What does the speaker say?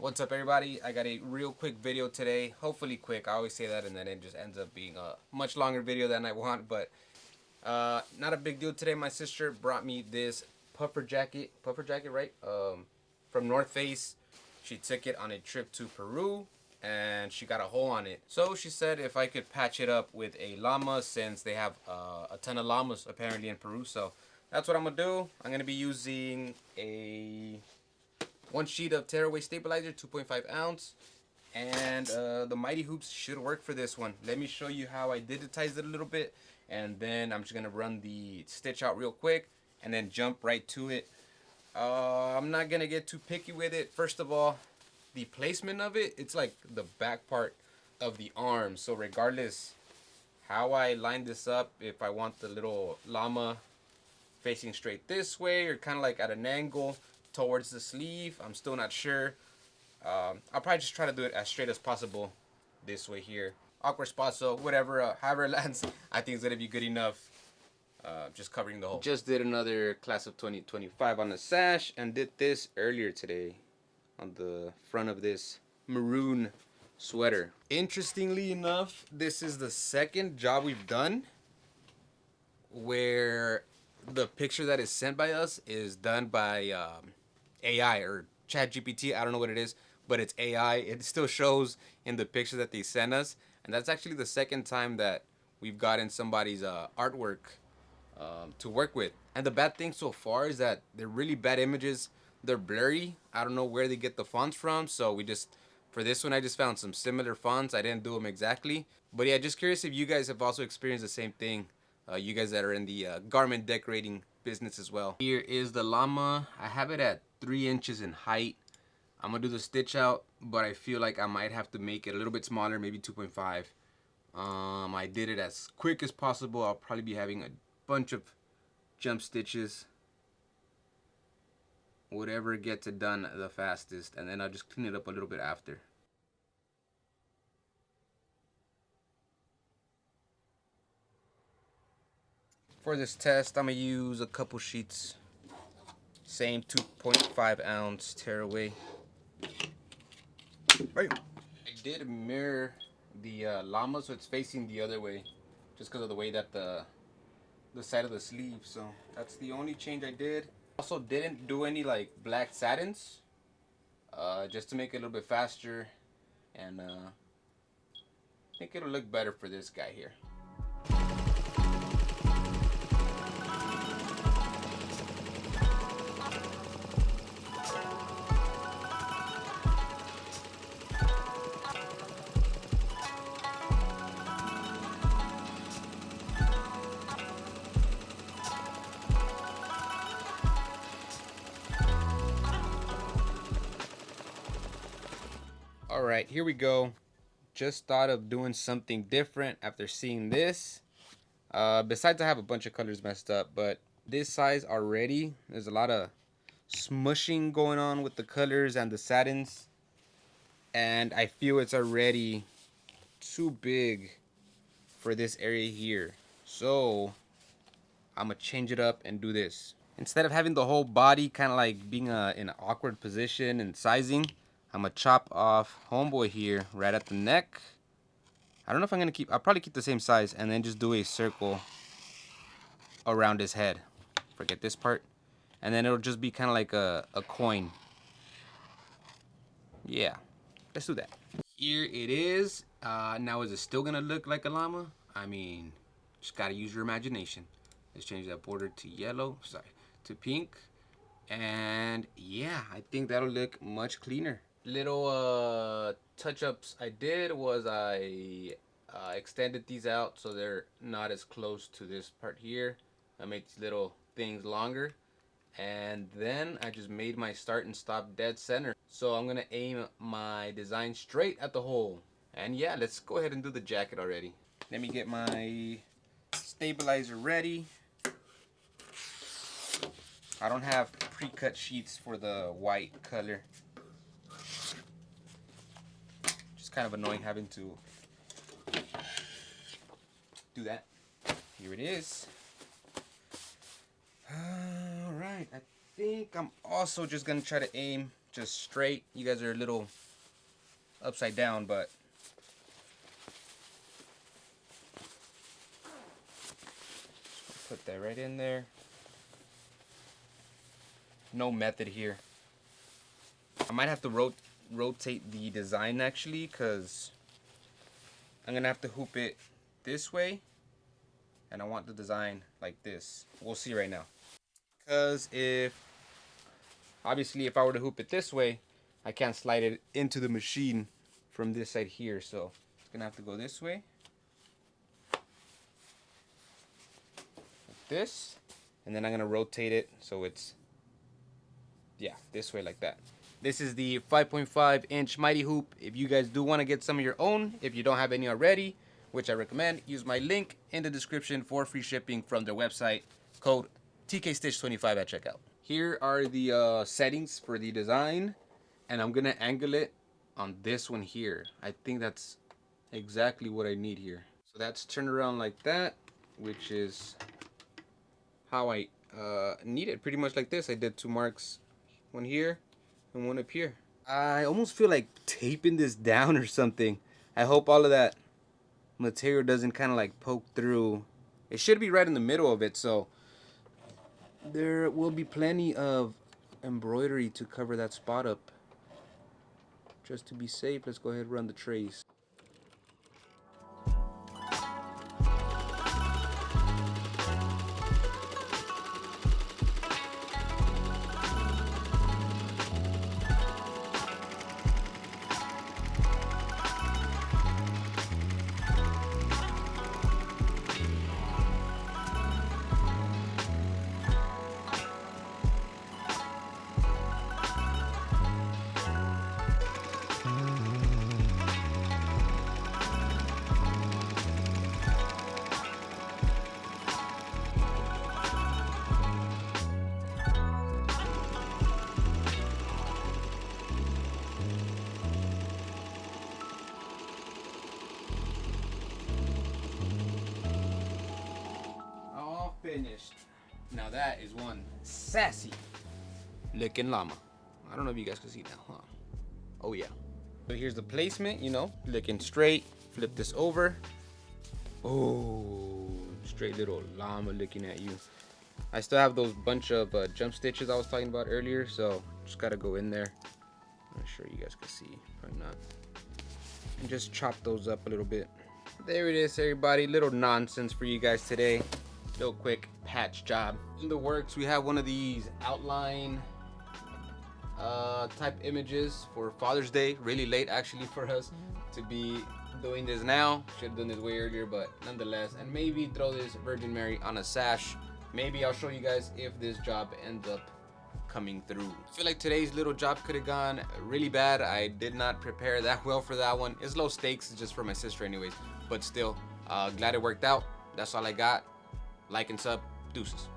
What's up, everybody? I got a real quick video today. Hopefully quick. I always say that and then it just ends up being a much longer video than I want, but not a big deal today. My sister brought me this puffer jacket, right? From North Face. She took it on a trip to Peru and she got a hole on it. So she said if I could patch it up with a llama, since they have a ton of llamas apparently in Peru. So that's what I'm gonna do. I'm gonna be using one sheet of tearaway stabilizer, 2.5 ounce, and the mighty hoops should work for this one. Let me show you how I digitized it a little bit, and then I'm just gonna run the stitch out real quick and then jump right to it. I'm not gonna get too picky with it. First of all, the placement of it, it's like the back part of the arm, so regardless how I line this up, if I want the little llama facing straight this way or kind of like at an angle towards the sleeve, I'm still not sure. I'll probably just try to do it as straight as possible this way here. Awkward spot, so whatever, however it lands, I think it's gonna be good enough. Just covering the hole. Just did another class of 2025 on the sash and did this earlier today on the front of this maroon sweater. Interestingly enough, this is the second job we've done where the picture that is sent by us is done by AI or ChatGPT. I don't know what it is, but it's AI. It still shows in the picture that they send us, and that's actually the second time that we've gotten somebody's artwork to work with. And the bad thing so far is that they're really bad images. They're blurry. I don't know where they get the fonts from, so for this one I just found some similar fonts. I didn't do them exactly, but yeah, just curious if you guys have also experienced the same thing. You guys that are in the garment decorating business as well. Here is the llama. I have it at 3 inches in height. I'm gonna do the stitch out, but I feel like I might have to make it a little bit smaller, maybe 2.5. I did it as quick as possible. I'll probably be having a bunch of jump stitches, whatever gets it done the fastest, and then I'll just clean it up a little bit after. For this test, I'm gonna use a couple sheets, same 2.5 ounce tearaway. Right. I did mirror the llama so it's facing the other way, just because of the way that the side of the sleeve. So that's the only change I did. Also didn't do any like black satins, just to make it a little bit faster, and I think it'll look better for this guy here. Alright, here we go. Just thought of doing something different after seeing this. Besides I have a bunch of colors messed up, but this size already, there's a lot of smushing going on with the colors and the satins. And I feel it's already too big for this area here. So I'm gonna change it up and do this. Instead of having the whole body kind of like being in an awkward position and sizing, I'm gonna chop off homeboy here right at the neck. I don't know if I'm gonna I'll probably keep the same size, and then just do a circle around his head. Forget this part. And then it'll just be kind of like a coin. Yeah, let's do that. Here it is. Now is it still gonna look like a llama? I mean, just gotta use your imagination. Let's change that border to yellow, to pink. And yeah, I think that'll look much cleaner. Little touch-ups I did was I extended these out so they're not as close to this part here. I made these little things longer, and then I just made my start and stop dead center. So I'm gonna aim my design straight at the hole. And yeah, let's go ahead and do the jacket already. Let me get my stabilizer ready. I don't have pre-cut sheets for the white color. Just kind of annoying having to do that. Here it is. Alright, I think I'm also just gonna try to aim just straight. You guys are a little upside down, but put that right in there. No method here. I might have to rotate the design actually, because I'm gonna have to hoop it this way, and I want the design like this. We'll see right now. Because obviously if I were to hoop it this way, I can't slide it into the machine from this side here, so it's gonna have to go this way, like this, and then I'm gonna rotate it so it's, yeah, this way like that. This is the 5.5 inch Mighty Hoop. If you guys do want to get some of your own, if you don't have any already, which I recommend, use my link in the description for free shipping from their website. Code TKStitch25 at checkout. Here are the settings for the design, and I'm gonna angle it on this one here. I think that's exactly what I need here. So that's turned around like that, which is how I need it, pretty much like this. I did 2 marks, one here and one up here. I almost feel like taping this down or something. I hope all of that material doesn't kind of like poke through. It should be right in the middle of it, so there will be plenty of embroidery to cover that spot up. Just to be safe, let's go ahead and run the trace. Finished. Now that is one sassy looking llama. I don't know if you guys can see that, huh? Oh yeah. So here's the placement, you know, looking straight. Flip this over. Oh, straight little llama looking at you. I still have those bunch of jump stitches I was talking about earlier, so just gotta go in there. I'm not sure you guys can see, probably not. And just chop those up a little bit. There it is, everybody. Little nonsense for you guys today. Little quick patch job. In the works, we have one of these outline type images for Father's Day. Really late actually for us to be doing this now. Should have done this way earlier, but nonetheless. And maybe throw this Virgin Mary on a sash. Maybe I'll show you guys if this job ends up coming through. I feel like today's little job could have gone really bad. I did not prepare that well for that one. It's low stakes, it's just for my sister anyways, but still glad it worked out. That's all I got. Like and sub. Deuces.